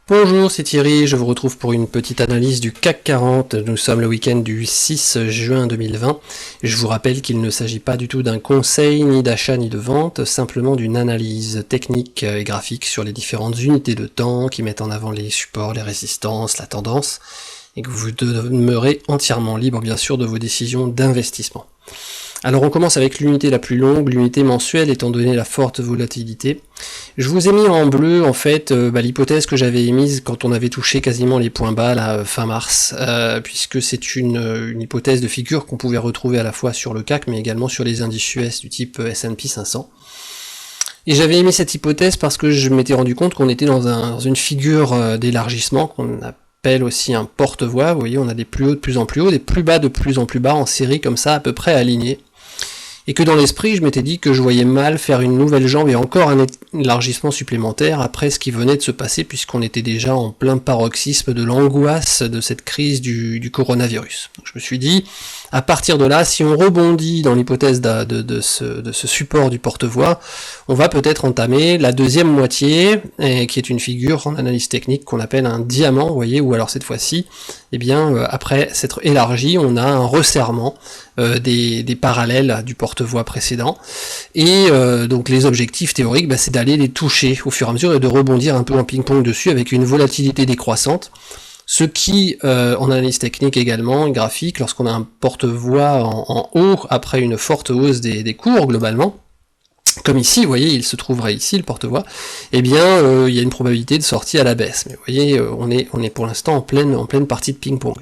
Bonjour, c'est Thierry, je vous retrouve pour une petite analyse du CAC 40. Nous sommes le week-end du 6 juin 2020. Je vous rappelle qu'il ne s'agit pas du tout d'un conseil, ni d'achat, ni de vente, simplement d'une analyse technique et graphique sur les différentes unités de temps qui mettent en avant les supports, les résistances, la tendance, et que vous demeurez entièrement libre, bien sûr, de vos décisions d'investissement. Alors on commence avec l'unité la plus longue, l'unité mensuelle, étant donné la forte volatilité. Je vous ai mis en bleu en fait l'hypothèse que j'avais émise quand on avait touché quasiment les points bas là, fin mars, puisque c'est une hypothèse de figure qu'on pouvait retrouver à la fois sur le CAC mais également sur les indices US du type S&P 500. Et j'avais émis cette hypothèse parce que je m'étais rendu compte qu'on était dans une figure d'élargissement qu'on appelle aussi un porte-voie. Vous voyez, on a des plus hauts de plus en plus hauts, des plus bas de plus en plus bas en série comme ça, à peu près alignés. Et que dans l'esprit, je m'étais dit que je voyais mal faire une nouvelle jambe et encore un élargissement supplémentaire après ce qui venait de se passer, puisqu'on était déjà en plein paroxysme de l'angoisse de cette crise du coronavirus. Donc je me suis dit, à partir de là, si on rebondit dans l'hypothèse de ce support du porte-voie, on va peut-être entamer la deuxième moitié, qui est une figure en analyse technique qu'on appelle un diamant, vous voyez, ou alors cette fois-ci, après s'être élargi, on a un resserrement des parallèles du porte-voie précédent, et donc les objectifs théoriques, c'est d'aller les toucher au fur et à mesure et de rebondir un peu en ping-pong dessus avec une volatilité décroissante, ce qui, en analyse technique également, graphique, lorsqu'on a un porte-voie en haut après une forte hausse des cours globalement, comme ici, vous voyez, il se trouverait ici le porte-voie, il y a une probabilité de sortie à la baisse. Mais vous voyez, on est pour l'instant en pleine partie de ping-pong.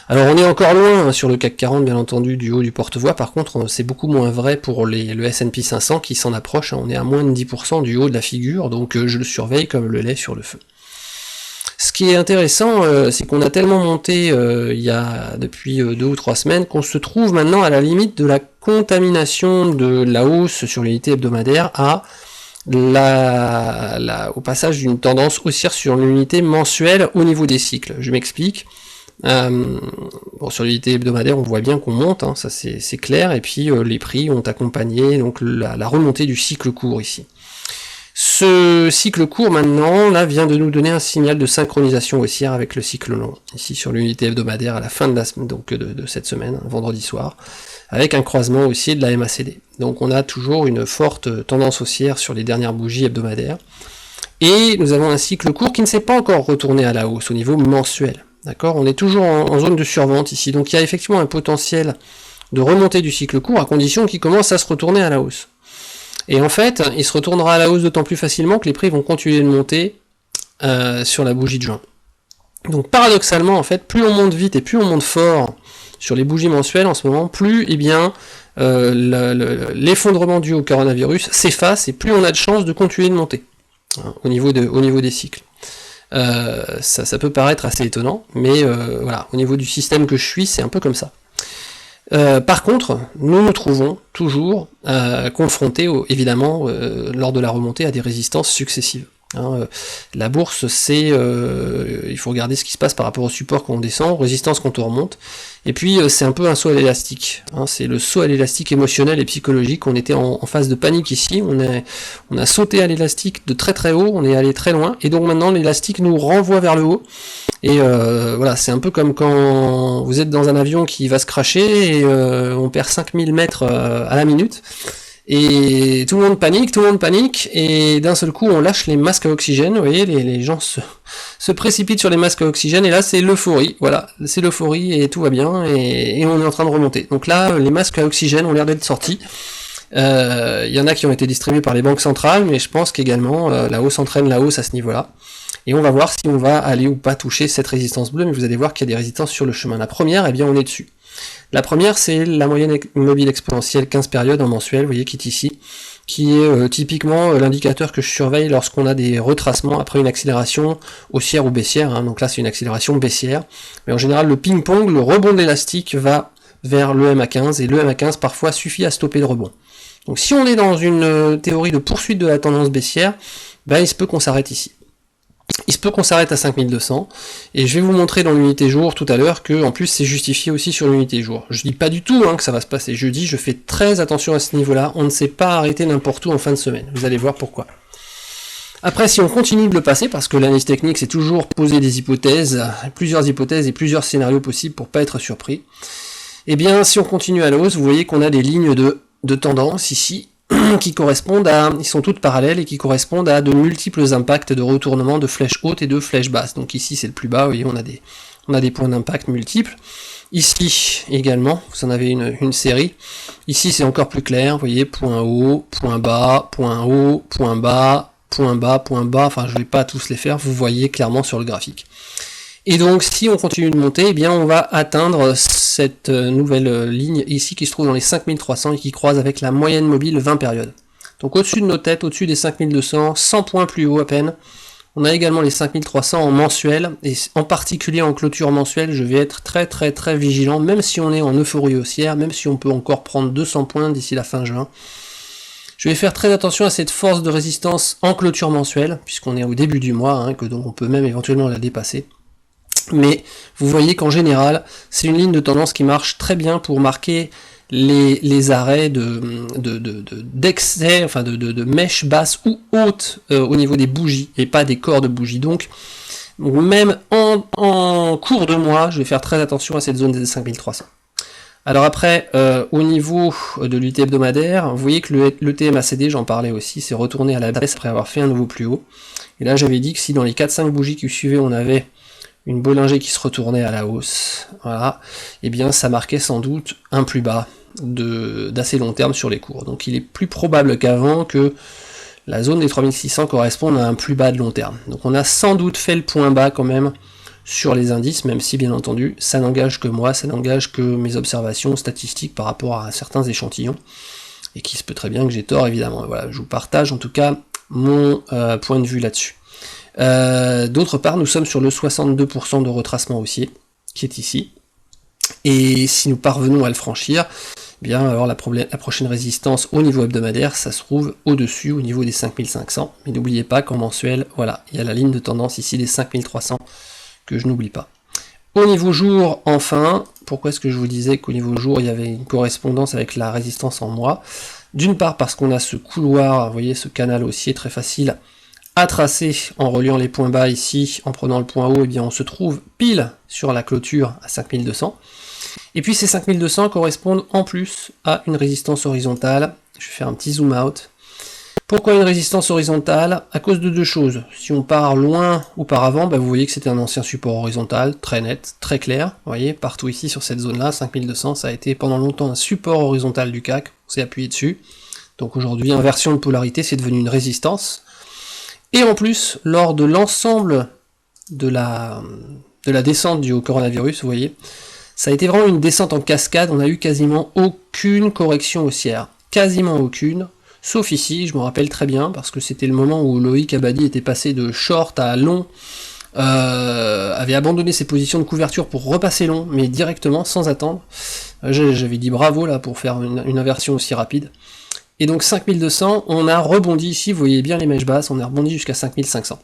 Alors on est encore loin sur le CAC 40, bien entendu, du haut du porte-voie. Par contre, c'est beaucoup moins vrai pour le S&P 500 qui s'en approche. On est à moins de 10% du haut de la figure, donc je le surveille comme le lait sur le feu. Ce qui est intéressant, c'est qu'on a tellement monté depuis 2 ou 3 semaines qu'on se trouve maintenant à la limite de la contamination de la hausse sur l'unité hebdomadaire au passage d'une tendance haussière sur l'unité mensuelle au niveau des cycles. Je m'explique. Sur l'unité hebdomadaire, on voit bien qu'on monte, ça c'est clair, et puis les prix ont accompagné donc la remontée du cycle court ici. Ce cycle court maintenant, là, vient de nous donner un signal de synchronisation haussière avec le cycle long, ici sur l'unité hebdomadaire à la fin de la semaine, donc de cette semaine, vendredi soir, avec un croisement haussier de la MACD. Donc on a toujours une forte tendance haussière sur les dernières bougies hebdomadaires, et nous avons un cycle court qui ne s'est pas encore retourné à la hausse au niveau mensuel. D'accord, on est toujours en zone de survente ici, donc il y a effectivement un potentiel de remontée du cycle court à condition qu'il commence à se retourner à la hausse. Et en fait, il se retournera à la hausse d'autant plus facilement que les prix vont continuer de monter sur la bougie de juin. Donc paradoxalement, en fait, plus on monte vite et plus on monte fort sur les bougies mensuelles en ce moment, plus l'effondrement dû au coronavirus s'efface et plus on a de chances de continuer de monter au niveau des cycles. Ça peut paraître assez étonnant, mais voilà, au niveau du système que je suis, c'est un peu comme ça. Par contre, nous nous trouvons toujours confrontés, évidemment, lors de la remontée, à des résistances successives. La bourse, il faut regarder ce qui se passe par rapport au support quand on descend, résistance quand on remonte, et puis c'est un peu un saut à l'élastique. C'est le saut à l'élastique émotionnel et psychologique. On était en phase de panique ici, on a sauté à l'élastique de très très haut, on est allé très loin, et donc maintenant l'élastique nous renvoie vers le haut. Et voilà, c'est un peu comme quand vous êtes dans un avion qui va se crasher et on perd 5000 mètres à la minute. Et tout le monde panique, et d'un seul coup on lâche les masques à oxygène, vous voyez, les gens se précipitent sur les masques à oxygène, et là c'est l'euphorie, voilà, c'est l'euphorie et tout va bien, et on est en train de remonter. Donc là, les masques à oxygène ont l'air d'être sortis. Il y en a qui ont été distribués par les banques centrales, mais je pense qu'également la hausse entraîne la hausse à ce niveau-là. Et on va voir si on va aller ou pas toucher cette résistance bleue, mais vous allez voir qu'il y a des résistances sur le chemin. La première, on est dessus. La première, c'est la moyenne mobile exponentielle 15 périodes en mensuel, vous voyez, qui est ici, qui est typiquement l'indicateur que je surveille lorsqu'on a des retracements après une accélération haussière ou baissière, donc là c'est une accélération baissière, mais en général le ping-pong, le rebond de l'élastique va vers le MA15, et le MA15 parfois suffit à stopper le rebond. Donc si on est dans une théorie de poursuite de la tendance baissière, il se peut qu'on s'arrête ici. Il se peut qu'on s'arrête à 5200, et je vais vous montrer dans l'unité jour tout à l'heure que en plus c'est justifié aussi sur l'unité jour. Je dis pas du tout que ça va se passer, je fais très attention à ce niveau-là, on ne s'est pas arrêté n'importe où en fin de semaine, vous allez voir pourquoi. Après, si on continue de le passer, parce que l'analyse technique, c'est toujours poser des hypothèses, plusieurs hypothèses et plusieurs scénarios possibles pour pas être surpris, eh bien, si on continue à la hausse, vous voyez qu'on a des lignes de tendance ici, qui correspondent ils sont toutes parallèles et qui correspondent à de multiples impacts de retournement de flèches hautes et de flèches basses. Donc ici, c'est le plus bas, vous voyez, on a des points d'impact multiples. Ici également, vous en avez une série. Ici, c'est encore plus clair, vous voyez, point haut, point bas, point haut, point bas, point bas, point bas, enfin je ne vais pas tous les faire, vous voyez clairement sur le graphique. Et donc si on continue de monter, eh bien on va atteindre cette nouvelle ligne ici qui se trouve dans les 5300 et qui croise avec la moyenne mobile 20 périodes. Donc au-dessus de nos têtes, au-dessus des 5200, 100 points plus haut à peine, on a également les 5300 en mensuel, et en particulier en clôture mensuelle, je vais être très vigilant, même si on est en euphorie haussière, même si on peut encore prendre 200 points d'ici la fin juin. Je vais faire très attention à cette force de résistance en clôture mensuelle, puisqu'on est au début du mois, que donc on peut même éventuellement la dépasser. Mais vous voyez qu'en général, c'est une ligne de tendance qui marche très bien pour marquer les arrêts d'excès, enfin de mèches basses ou hautes au niveau des bougies, et pas des corps de bougies. Donc, même en cours de mois, je vais faire très attention à cette zone des 5300. Alors après, au niveau de l'unité hebdomadaire, vous voyez que le TMACD, j'en parlais aussi, c'est retourné à la baisse après avoir fait un nouveau plus haut. Et là, j'avais dit que si dans les 4-5 bougies qui suivaient, on avait une Bollinger qui se retournait à la hausse, voilà, et bien ça marquait sans doute un plus bas d'assez long terme sur les cours. Donc il est plus probable qu'avant que la zone des 3600 corresponde à un plus bas de long terme. Donc on a sans doute fait le point bas quand même sur les indices, même si bien entendu ça n'engage que moi, ça n'engage que mes observations statistiques par rapport à certains échantillons, et qu'il se peut très bien que j'ai tort évidemment. Voilà, je vous partage en tout cas mon point de vue là-dessus. D'autre part, nous sommes sur le 62% de retracement haussier, qui est ici, et si nous parvenons à le franchir, eh bien alors la prochaine résistance au niveau hebdomadaire, ça se trouve au-dessus, au niveau des 5500, mais n'oubliez pas qu'en mensuel, voilà, il y a la ligne de tendance ici des 5300, que je n'oublie pas. Au niveau jour, enfin, pourquoi est-ce que je vous disais qu'au niveau jour, il y avait une correspondance avec la résistance en mois? D'une part parce qu'on a ce couloir, vous voyez, ce canal haussier très facile à tracer en reliant les points bas ici, en prenant le point haut, et bien on se trouve pile sur la clôture à 5200. Et puis ces 5200 correspondent en plus à une résistance horizontale. Je vais faire un petit zoom out. Pourquoi une résistance horizontale? À cause de deux choses. Si on part loin auparavant, vous voyez que c'était un ancien support horizontal, très net, très clair. Vous voyez, partout ici sur cette zone-là, 5200, ça a été pendant longtemps un support horizontal du CAC, on s'est appuyé dessus. Donc aujourd'hui, inversion de polarité, c'est devenu une résistance. Et en plus, lors de l'ensemble de la descente due au coronavirus, vous voyez, ça a été vraiment une descente en cascade, on a eu quasiment aucune correction haussière. Quasiment aucune. Sauf ici, je me rappelle très bien, parce que c'était le moment où Loïc Abadi était passé de short à long, avait abandonné ses positions de couverture pour repasser long, mais directement, sans attendre. J'avais dit bravo là pour faire une inversion aussi rapide. Et donc 5200, on a rebondi ici, vous voyez bien les mèches basses, on a rebondi jusqu'à 5500.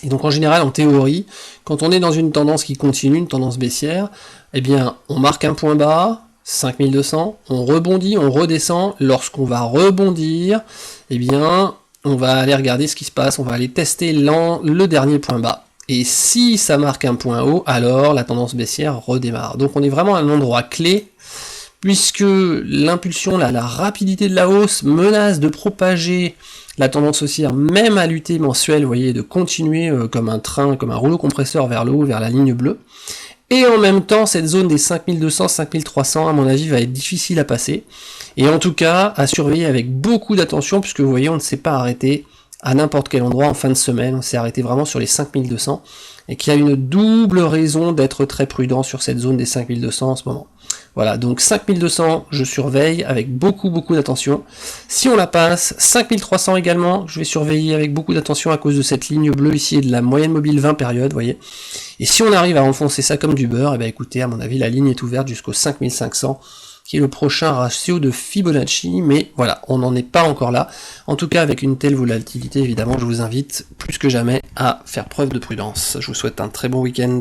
Et donc en général, en théorie, quand on est dans une tendance qui continue, une tendance baissière, eh bien on marque un point bas, 5200, on rebondit, on redescend, lorsqu'on va rebondir, eh bien on va aller regarder ce qui se passe, on va aller tester le dernier point bas. Et si ça marque un point haut, alors la tendance baissière redémarre. Donc on est vraiment à un endroit clé, puisque l'impulsion, la rapidité de la hausse menace de propager la tendance haussière, même à l'UT mensuel, vous voyez, de continuer comme un train, comme un rouleau compresseur vers le haut, vers la ligne bleue. Et en même temps, cette zone des 5200, 5300, à mon avis, va être difficile à passer. Et en tout cas, à surveiller avec beaucoup d'attention, puisque vous voyez, on ne s'est pas arrêté à n'importe quel endroit en fin de semaine, on s'est arrêté vraiment sur les 5200, et qu'il y a une double raison d'être très prudent sur cette zone des 5200 en ce moment. Voilà, donc 5200, je surveille avec beaucoup d'attention. Si on la passe, 5300 également, je vais surveiller avec beaucoup d'attention à cause de cette ligne bleue ici et de la moyenne mobile 20 périodes, vous voyez. Et si on arrive à enfoncer ça comme du beurre, et bien écoutez, à mon avis, la ligne est ouverte jusqu'au 5500, qui est le prochain ratio de Fibonacci, mais voilà, on n'en est pas encore là. En tout cas, avec une telle volatilité, évidemment, je vous invite plus que jamais à faire preuve de prudence. Je vous souhaite un très bon week-end.